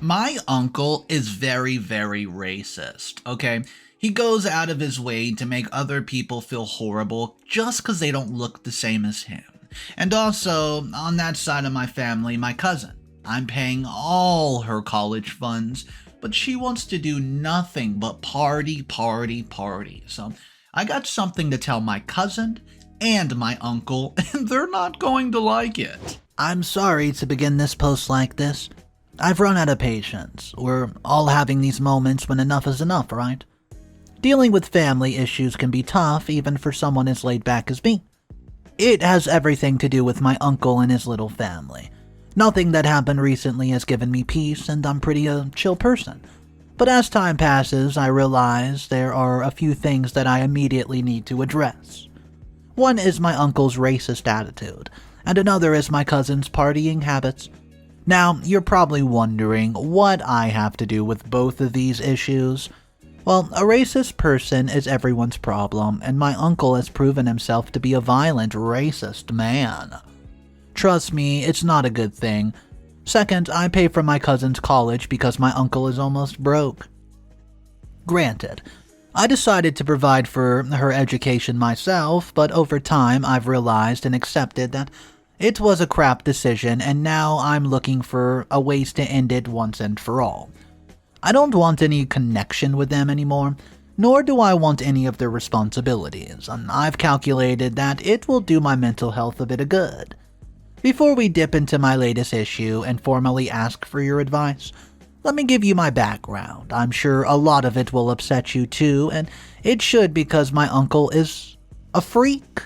My uncle is very, very racist, okay? He goes out of his way to make other people feel horrible just because they don't look the same as him. And also, on that side of my family, my cousin. I'm paying all her college funds, but she wants to do nothing but party, party, party. So I got something to tell my cousin and my uncle, and they're not going to like it. I'm sorry to begin this post like this. I've run out of patience. We're all having these moments when enough is enough, right? Dealing with family issues can be tough even for someone as laid back as me. It has everything to do with my uncle and his little family. Nothing that happened recently has given me peace, and I'm pretty a chill person. But as time passes, I realize there are a few things that I immediately need to address. One is my uncle's racist attitude, and another is my cousin's partying habits. Now, you're probably wondering what I have to do with both of these issues. Well, a racist person is everyone's problem, and my uncle has proven himself to be a violent, racist man. Trust me, it's not a good thing. Second, I pay for my cousin's college because my uncle is almost broke. Granted, I decided to provide for her education myself, but over time I've realized and accepted that it was a crap decision, and now I'm looking for a ways to end it once and for all. I don't want any connection with them anymore, nor do I want any of their responsibilities, and I've calculated that it will do my mental health a bit of good. Before we dip into my latest issue and formally ask for your advice, let me give you my background. I'm sure a lot of it will upset you too, and it should because my uncle is a freak.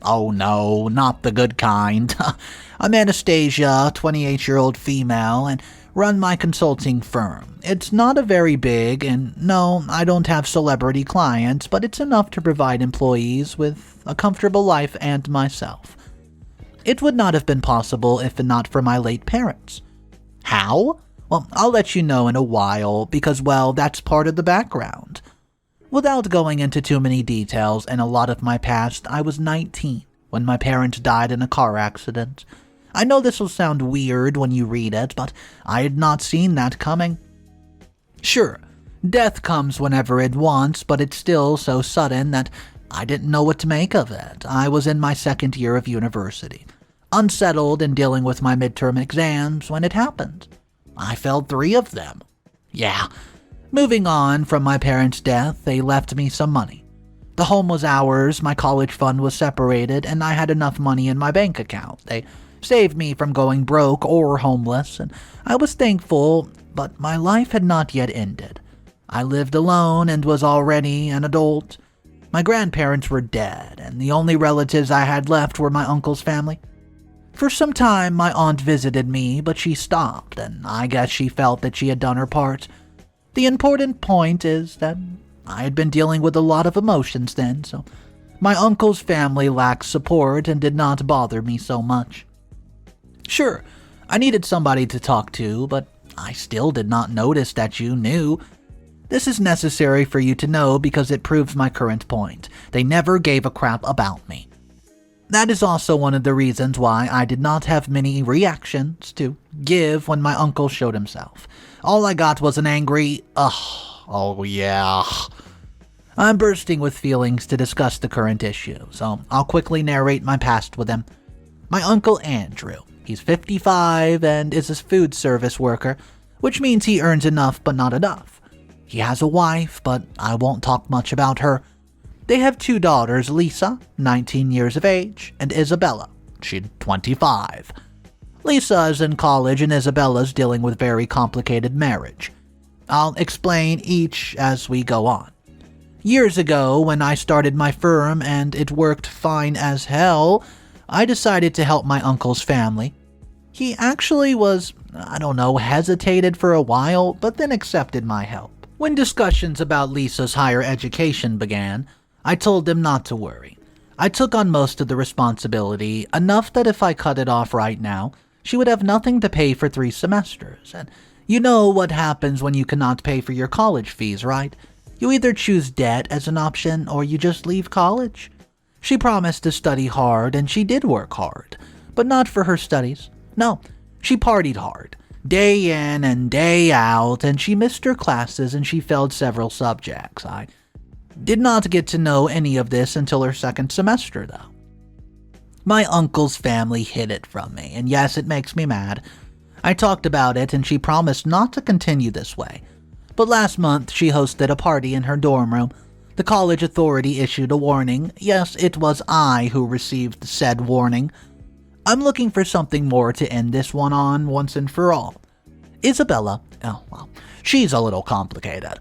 Oh no, not the good kind. I'm Anatasia, 28-year-old female, and run my consulting firm. It's not a very big, and no, I don't have celebrity clients, but it's enough to provide employees with a comfortable life and myself. It would not have been possible if not for my late parents. How? Well, I'll let you know in a while, because, well, that's part of the background. Without going into too many details and a lot of my past, I was 19 when my parents died in a car accident. I know this will sound weird when you read it, but I had not seen that coming. Sure, death comes whenever it wants, but it's still so sudden that I didn't know what to make of it. I was in my second year of university, unsettled and dealing with my midterm exams when it happened. I failed 3 of them. Yeah. Moving on from my parents' death, they left me some money. The home was ours, my college fund was separated, and I had enough money in my bank account. They saved me from going broke or homeless, and I was thankful, but my life had not yet ended. I lived alone and was already an adult. My grandparents were dead, and the only relatives I had left were my uncle's family. For some time, my aunt visited me, but she stopped, and I guess she felt that she had done her part. The important point is that I had been dealing with a lot of emotions then, so my uncle's family lacked support and did not bother me so much. Sure, I needed somebody to talk to, but I still did not notice that you knew. This is necessary for you to know because it proves my current point. They never gave a crap about me. That is also one of the reasons why I did not have many reactions to give when my uncle showed himself. All I got was an angry, ugh, oh yeah. I'm bursting with feelings to discuss the current issue, so I'll quickly narrate my past with him. My uncle Andrew, he's 55 and is a food service worker, which means he earns enough but not enough. He has a wife, but I won't talk much about her. They have 2 daughters, Lisa, 19 years of age, and Isabella, she's 25. Lisa is in college and Isabella's dealing with very complicated marriage. I'll explain each as we go on. Years ago, when I started my firm and it worked fine as hell, I decided to help my uncle's family. He actually was, hesitated for a while, but then accepted my help. When discussions about Lisa's higher education began, I told him not to worry. I took on most of the responsibility, enough that if I cut it off right now, she would have nothing to pay for 3 semesters. And you know what happens when you cannot pay for your college fees, right? You either choose debt as an option or you just leave college. She promised to study hard, and she did work hard, but not for her studies. No, she partied hard. day in and day out, and she missed her classes and she failed several subjects. I did not get to know any of this until her second semester, though. My uncle's family hid it from me, and yes, it makes me mad. I talked about it, and she promised not to continue this way. But last month, she hosted a party in her dorm room. The college authority issued a warning. Yes, it was I who received said warning. I'm looking for something more to end this one on once and for all. Isabella, she's a little complicated.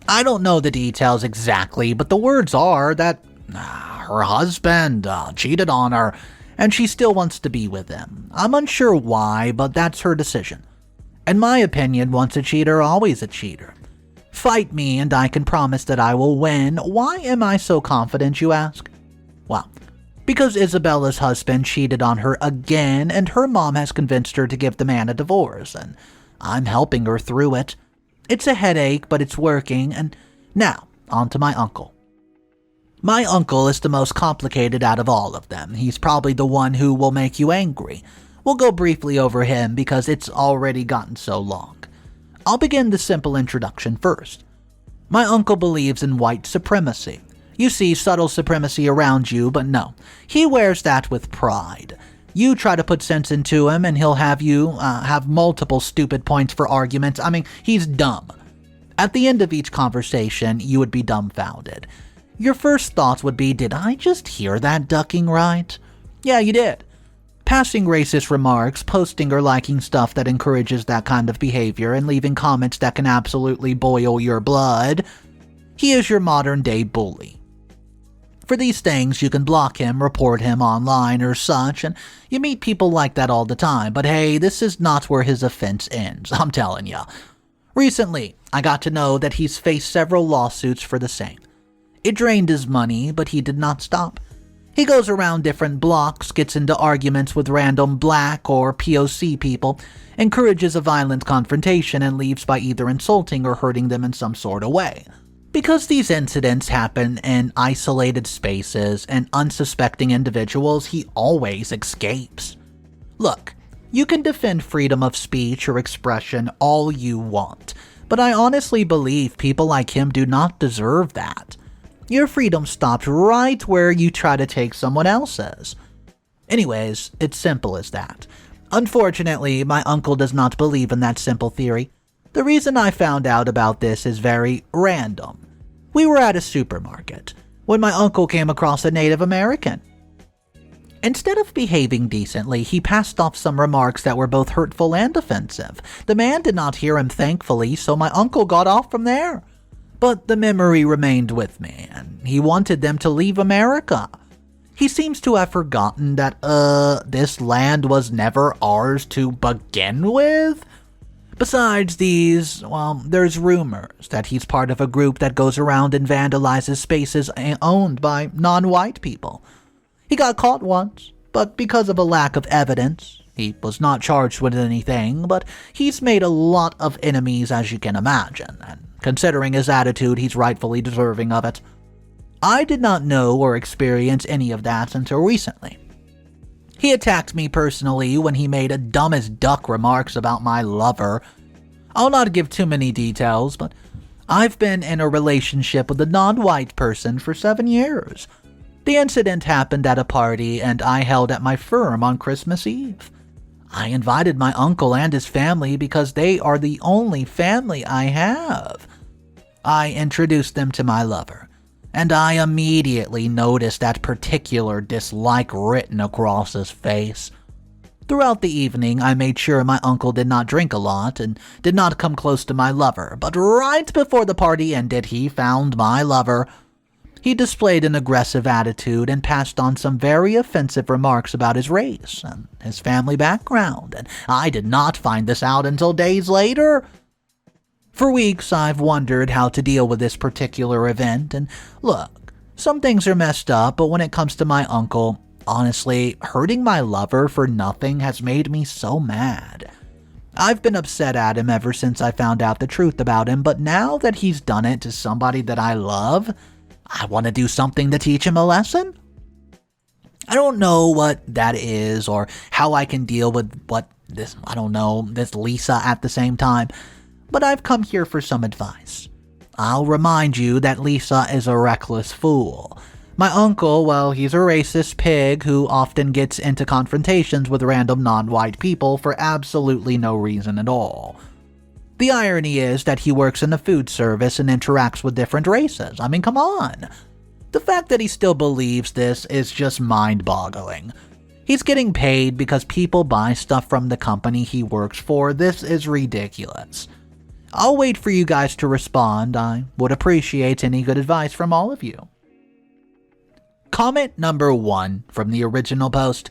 I don't know the details exactly, but the words are that her husband cheated on her, and she still wants to be with him. I'm unsure why, but that's her decision. In my opinion, once a cheater, always a cheater. Fight me and I can promise that I will win. Why am I so confident, you ask? Well, because Isabella's husband cheated on her again, and her mom has convinced her to give the man a divorce, and I'm helping her through it. It's a headache, but it's working, and now, on to my uncle. My uncle is the most complicated out of all of them. He's probably the one who will make you angry. We'll go briefly over him because it's already gotten so long. I'll begin the simple introduction first. My uncle believes in white supremacy. You see subtle supremacy around you, but no. He wears that with pride. You try to put sense into him and he'll have you have multiple stupid points for arguments. He's dumb. At the end of each conversation, you would be dumbfounded. Your first thoughts would be, did I just hear that ducking right? Yeah, you did. Passing racist remarks, posting or liking stuff that encourages that kind of behavior, and leaving comments that can absolutely boil your blood. He is your modern-day bully. For these things, you can block him, report him online or such, and you meet people like that all the time, but hey, this is not where his offense ends, I'm telling ya. Recently, I got to know that he's faced several lawsuits for the same. It drained his money, but he did not stop. He goes around different blocks, gets into arguments with random black or POC people, encourages a violent confrontation, and leaves by either insulting or hurting them in some sort of way. Because these incidents happen in isolated spaces and unsuspecting individuals, he always escapes. Look, you can defend freedom of speech or expression all you want, but I honestly believe people like him do not deserve that. Your freedom stops right where you try to take someone else's. Anyways, it's simple as that. Unfortunately, my uncle does not believe in that simple theory. The reason I found out about this is very random. We were at a supermarket when my uncle came across a Native American. Instead of behaving decently, he passed off some remarks that were both hurtful and offensive. The man did not hear him, thankfully, so my uncle got off from there. But the memory remained with me, and he wanted them to leave America. He seems to have forgotten that, this land was never ours to begin with. Besides these, there's rumors that he's part of a group that goes around and vandalizes spaces owned by non-white people. He got caught once, but because of a lack of evidence, he was not charged with anything, but he's made a lot of enemies, as you can imagine, and considering his attitude, he's rightfully deserving of it. I did not know or experience any of that until recently. He attacked me personally when he made a dumb as duck remarks about my lover. I'll not give too many details, but I've been in a relationship with a non-white person for 7 years. The incident happened at a party and I held at my firm on Christmas Eve. I invited my uncle and his family because they are the only family I have. I introduced them to my lover, and I immediately noticed that particular dislike written across his face. Throughout the evening, I made sure my uncle did not drink a lot and did not come close to my lover, but right before the party ended, he found my lover. He displayed an aggressive attitude and passed on some very offensive remarks about his race and his family background, and I did not find this out until days later. For weeks, I've wondered how to deal with this particular event, and look, some things are messed up, but when it comes to my uncle, honestly, hurting my lover for nothing has made me so mad. I've been upset at him ever since I found out the truth about him, but now that he's done it to somebody that I love, I want to do something to teach him a lesson. I don't know what that is or how I can deal with what this Lisa at the same time, but I've come here for some advice. I'll remind you that Lisa is a reckless fool. My uncle, well, he's a racist pig who often gets into confrontations with random non-white people for absolutely no reason at all. The irony is that he works in the food service and interacts with different races. I mean, come on. The fact that he still believes this is just mind-boggling. He's getting paid because people buy stuff from the company he works for. This is ridiculous. I'll wait for you guys to respond. I would appreciate any good advice from all of you. Comment number 1 from the original post.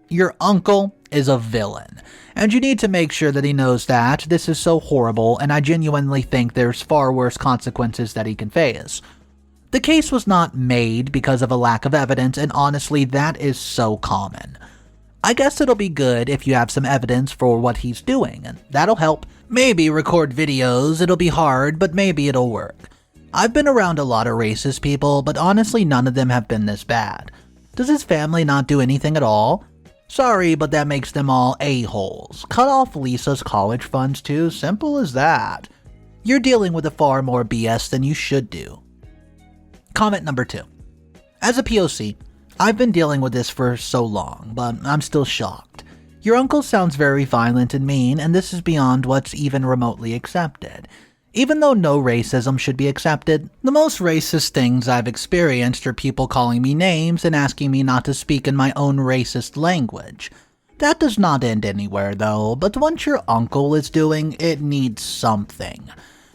Your uncle is a villain, and you need to make sure that he knows that. This is so horrible, and I genuinely think there's far worse consequences that he can face. The case was not made because of a lack of evidence, and honestly, that is so common. I guess it'll be good if you have some evidence for what he's doing, and that'll help. Maybe record videos. It'll be hard, but maybe it'll work. I've been around a lot of racist people, but honestly none of them have been this bad. Does his family not do anything at all? Sorry, but that makes them all a-holes. Cut off Lisa's college funds too, simple as that. You're dealing with a far more BS than you should do. Comment number 2. As a POC, I've been dealing with this for so long, but I'm still shocked. Your uncle sounds very violent and mean, and this is beyond what's even remotely accepted. Even though no racism should be accepted, the most racist things I've experienced are people calling me names and asking me not to speak in my own racist language. That does not end anywhere though, but once your uncle is doing, it needs something.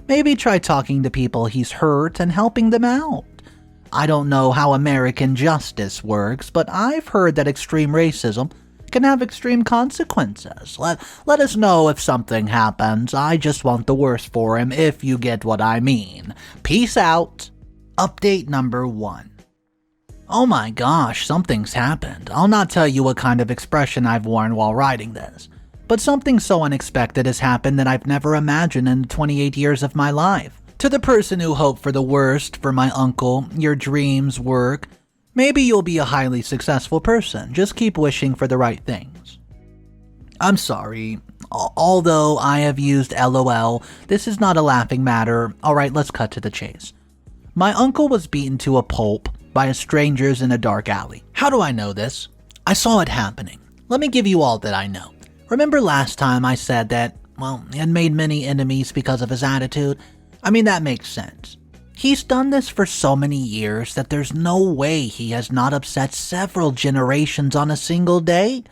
Maybe try talking to people he's hurt and helping them out. I don't know how American justice works, but I've heard that extreme racism can have extreme consequences. Let us know if something happens. I just want the worst for him, if you get what I mean. Peace out. Update number 1. Oh my gosh, something's happened. I'll not tell you what kind of expression I've worn while writing this, but something so unexpected has happened that I've never imagined in the 28 years of my life. To the person who hoped for the worst for my uncle, your dreams work. Maybe you'll be a highly successful person. Just keep wishing for the right things. I'm sorry. Although I have used LOL, this is not a laughing matter. Alright, let's cut to the chase. My uncle was beaten to a pulp by strangers in a dark alley. How do I know this? I saw it happening. Let me give you all that I know. Remember last time I said that, well, he had made many enemies because of his attitude? I mean, that makes sense. He's done this for so many years that there's no way he has not upset several generations on a single day.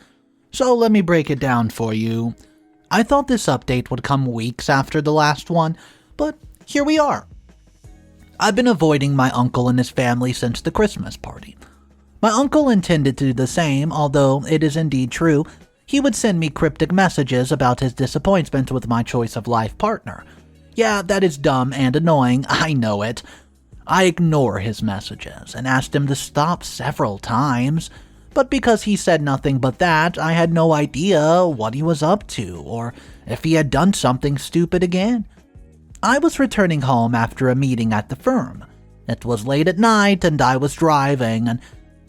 So let me break it down for you. I thought this update would come weeks after the last one, but here we are. I've been avoiding my uncle and his family since the Christmas party. My uncle intended to do the same, although it is indeed true. He would send me cryptic messages about his disappointment with my choice of life partner. Yeah, that is dumb and annoying, I know it. I ignore his messages and asked him to stop several times, but because he said nothing but that, I had no idea what he was up to or if he had done something stupid again. I was returning home after a meeting at the firm. It was late at night and I was driving, and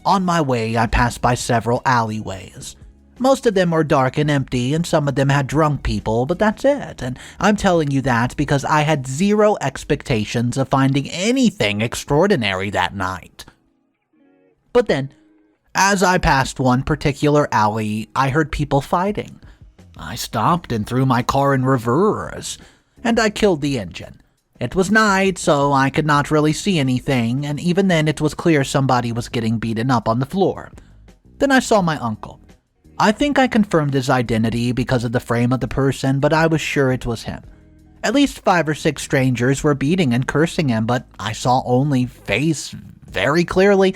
on my way I passed by several alleyways. Most of them were dark and empty, and some of them had drunk people, but that's it. And I'm telling you that because I had zero expectations of finding anything extraordinary that night. But then, as I passed one particular alley, I heard people fighting. I stopped and threw my car in reverse, and I killed the engine. It was night, so I could not really see anything, and even then it was clear somebody was getting beaten up on the floor. Then I saw my uncle. I think I confirmed his identity because of the frame of the person, but I was sure it was him. At least 5 or 6 strangers were beating and cursing him, but I saw only face very clearly.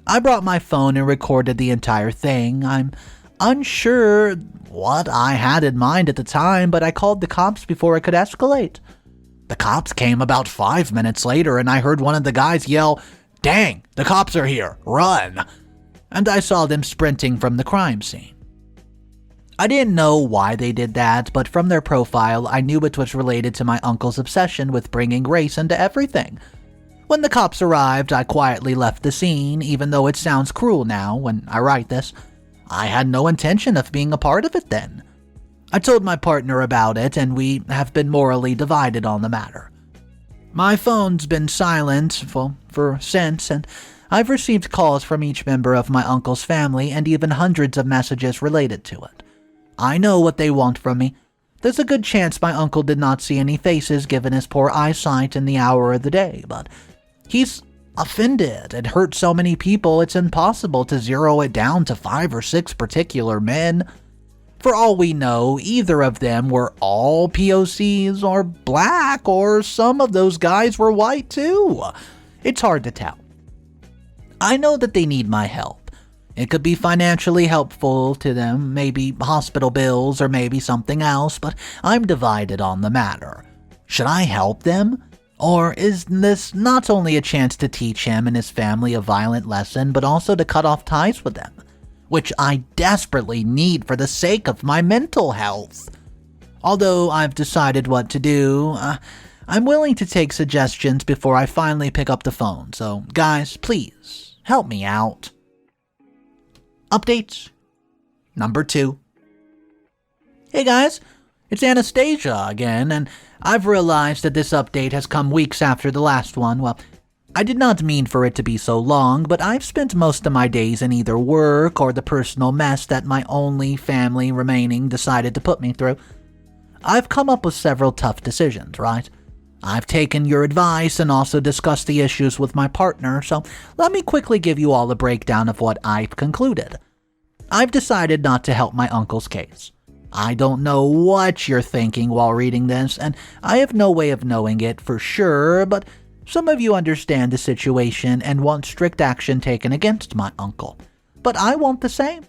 I brought my phone and recorded the entire thing. I'm unsure what I had in mind at the time, but I called the cops before it could escalate. The cops came about 5 minutes later, and I heard one of the guys yell, "Dang, the cops are here, run!" And I saw them sprinting from the crime scene. I didn't know why they did that, but from their profile, I knew it was related to my uncle's obsession with bringing race into everything. When the cops arrived, I quietly left the scene, even though it sounds cruel now when I write this. I had no intention of being a part of it then. I told my partner about it, and we have been morally divided on the matter. My phone's been silent for since, and I've received calls from each member of my uncle's family and even hundreds of messages related to it. I know what they want from me. There's a good chance my uncle did not see any faces given his poor eyesight in the hour of the day, but he's offended and hurt so many people it's impossible to zero it down to 5 or 6 particular men. For all we know, either of them were all POCs or black, or some of those guys were white too. It's hard to tell. I know that they need my help. It could be financially helpful to them, maybe hospital bills or maybe something else, but I'm divided on the matter. Should I help them? Or is this not only a chance to teach him and his family a violent lesson, but also to cut off ties with them, which I desperately need for the sake of my mental health? Although I've decided what to do, I'm willing to take suggestions before I finally pick up the phone, so guys, please, help me out. Updates. Number 2. Hey guys, it's Anastasia again, and I've realized that this update has come weeks after the last one. Well, I did not mean for it to be so long, but I've spent most of my days in either work or the personal mess that my only family remaining decided to put me through. I've come up with several tough decisions, right? I've taken your advice and also discussed the issues with my partner, so let me quickly give you all a breakdown of what I've concluded. I've decided not to help my uncle's case. I don't know what you're thinking while reading this, and I have no way of knowing it for sure, but some of you understand the situation and want strict action taken against my uncle. But I want the same.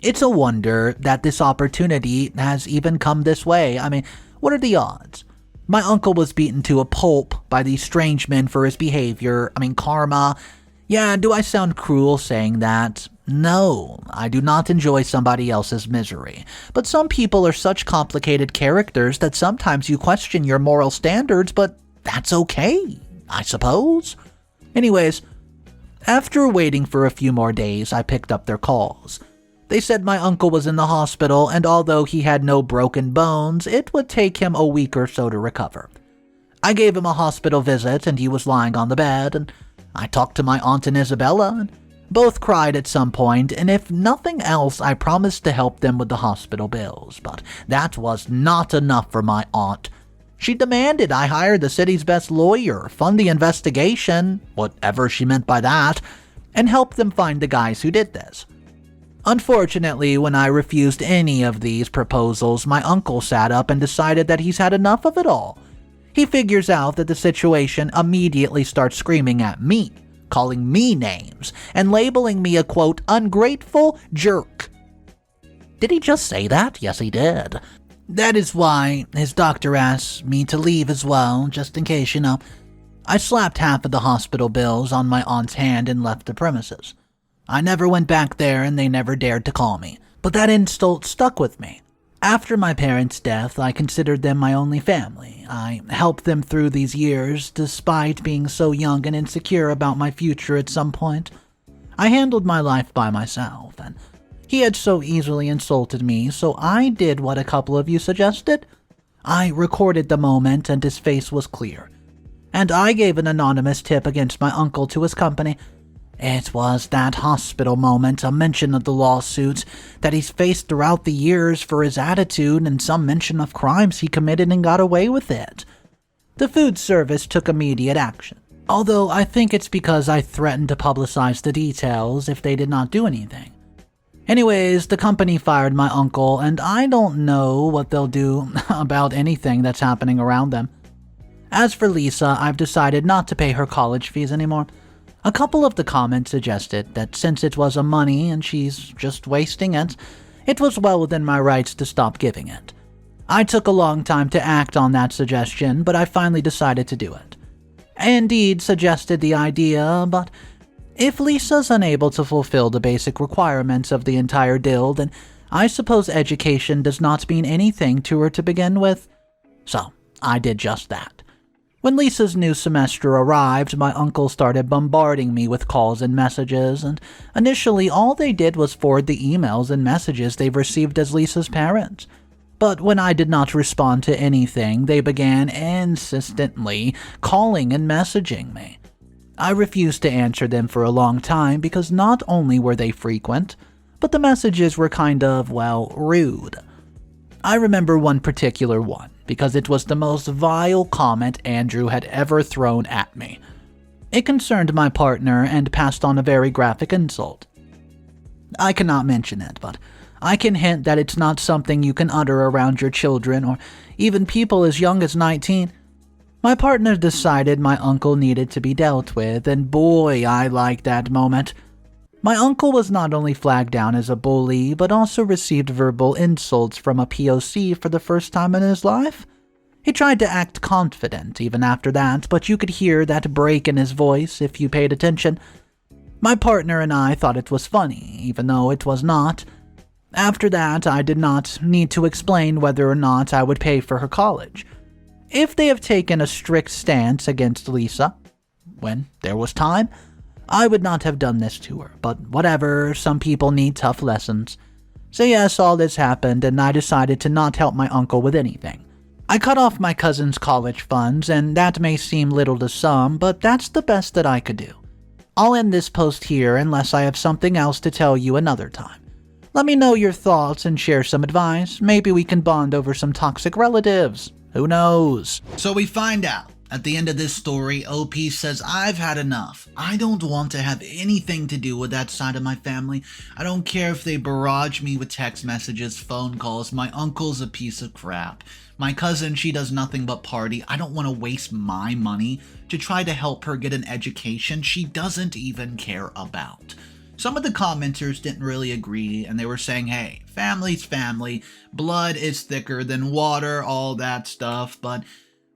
It's a wonder that this opportunity has even come this way. I mean, what are the odds? My uncle was beaten to a pulp by these strange men for his behavior. Karma. Yeah, do I sound cruel saying that? No, I do not enjoy somebody else's misery. But some people are such complicated characters that sometimes you question your moral standards, but that's okay, I suppose. Anyways, after waiting for a few more days, I picked up their calls. They said my uncle was in the hospital, and although he had no broken bones, it would take him a week or so to recover. I gave him a hospital visit, and he was lying on the bed, and I talked to my aunt and Isabella, and both cried at some point, and if nothing else, I promised to help them with the hospital bills. But that was not enough for my aunt. She demanded I hire the city's best lawyer, fund the investigation, whatever she meant by that, and help them find the guys who did this. Unfortunately, when I refused any of these proposals, my uncle sat up and decided that he's had enough of it all. He figures out that the situation immediately starts screaming at me, calling me names, and labeling me a, quote, ungrateful jerk. Did he just say that? Yes, he did. That is why his doctor asked me to leave as well, just in case, you know. I slapped half of the hospital bills on my aunt's hand and left the premises. I never went back there and they never dared to call me, but that insult stuck with me. After my parents' death, I considered them my only family. I helped them through these years, despite being so young and insecure about my future at some point. I handled my life by myself, and he had so easily insulted me, so I did what a couple of you suggested. I recorded the moment and his face was clear, and I gave an anonymous tip against my uncle to his company. It was that hospital moment, a mention of the lawsuits that he's faced throughout the years for his attitude, and some mention of crimes he committed and got away with it. The food service took immediate action, although I think it's because I threatened to publicize the details if they did not do anything. Anyways, the company fired my uncle, and I don't know what they'll do about anything that's happening around them. As for Lisa, I've decided not to pay her college fees anymore. A couple of the comments suggested that since it was a money and she's just wasting it, it was well within my rights to stop giving it. I took a long time to act on that suggestion, but I finally decided to do it. I indeed suggested the idea, but if Lisa's unable to fulfill the basic requirements of the entire deal, then I suppose education does not mean anything to her to begin with. So, I did just that. When Lisa's new semester arrived, my uncle started bombarding me with calls and messages, and initially all they did was forward the emails and messages they've received as Lisa's parents. But when I did not respond to anything, they began insistently calling and messaging me. I refused to answer them for a long time because not only were they frequent, but the messages were kind of, well, rude. I remember one particular one because it was the most vile comment Andrew had ever thrown at me. It concerned my partner and passed on a very graphic insult. I cannot mention it, but I can hint that it's not something you can utter around your children or even people as young as 19. My partner decided my uncle needed to be dealt with, and boy, I liked that moment. My uncle was not only flagged down as a bully, but also received verbal insults from a POC for the first time in his life. He tried to act confident even after that, but you could hear that break in his voice if you paid attention. My partner and I thought it was funny, even though it was not. After that, I did not need to explain whether or not I would pay for her college. If they have taken a strict stance against Lisa, when there was time, I would not have done this to her, but whatever, some people need tough lessons. So yes, all this happened, and I decided to not help my uncle with anything. I cut off my cousin's college funds, and that may seem little to some, but that's the best that I could do. I'll end this post here unless I have something else to tell you another time. Let me know your thoughts and share some advice. Maybe we can bond over some toxic relatives. Who knows? So we find out. At the end of this story, OP says, I've had enough. I don't want to have anything to do with that side of my family. I don't care if they barrage me with text messages, phone calls. My uncle's a piece of crap. My cousin, she does nothing but party. I don't want to waste my money to try to help her get an education she doesn't even care about. Some of the commenters didn't really agree, and they were saying, hey, family's family, blood is thicker than water, all that stuff, but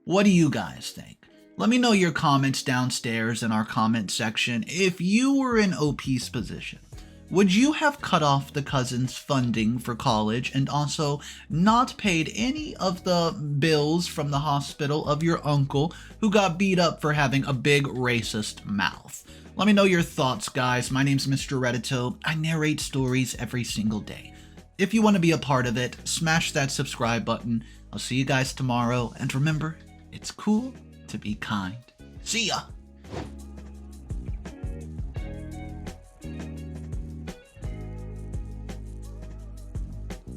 what do you guys think? Let me know your comments downstairs in our comment section. If you were in OP's position, would you have cut off the cousin's funding for college and also not paid any of the bills from the hospital of your uncle who got beat up for having a big racist mouth? Let me know your thoughts, guys. My name's Mr. Reddito. I narrate stories every single day. If you want to be a part of it, smash that subscribe button. I'll see you guys tomorrow, and remember, it's cool to be kind. See ya!